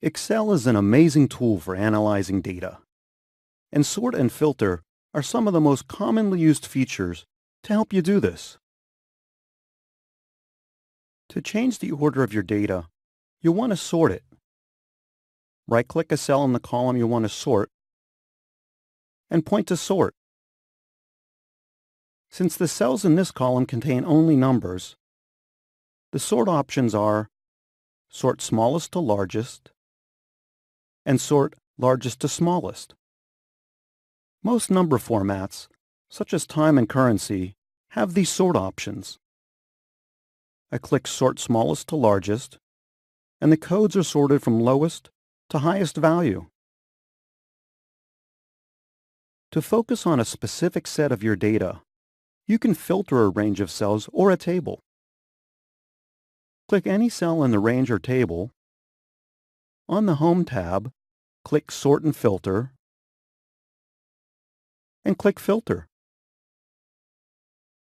Excel is an amazing tool for analyzing data, and sort and filter are some of the most commonly used features to help you do this. To change the order of your data, you'll want to sort it. Right-click a cell in the column you want to sort and point to Sort. Since the cells in this column contain only numbers, the sort options are Sort Smallest to Largest and Sort Largest to Smallest. Most number formats, such as time and currency, have these sort options. I click Sort Smallest to Largest, and the codes are sorted from lowest to highest value. To focus on a specific set of your data, you can filter a range of cells or a table. Click any cell in the range or table. On the Home tab, click Sort and Filter, and click Filter.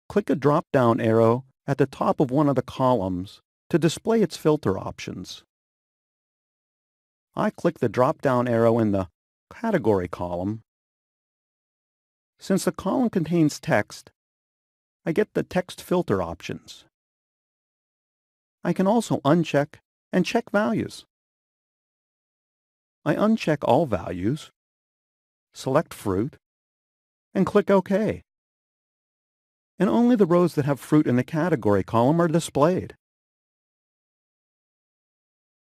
Click a drop-down arrow at the top of one of the columns to display its filter options. I click the drop-down arrow in the Category column. Since the column contains text, I get the text filter options. I can also uncheck and check values. I uncheck all values, select fruit, and click OK. And only the rows that have fruit in the category column are displayed.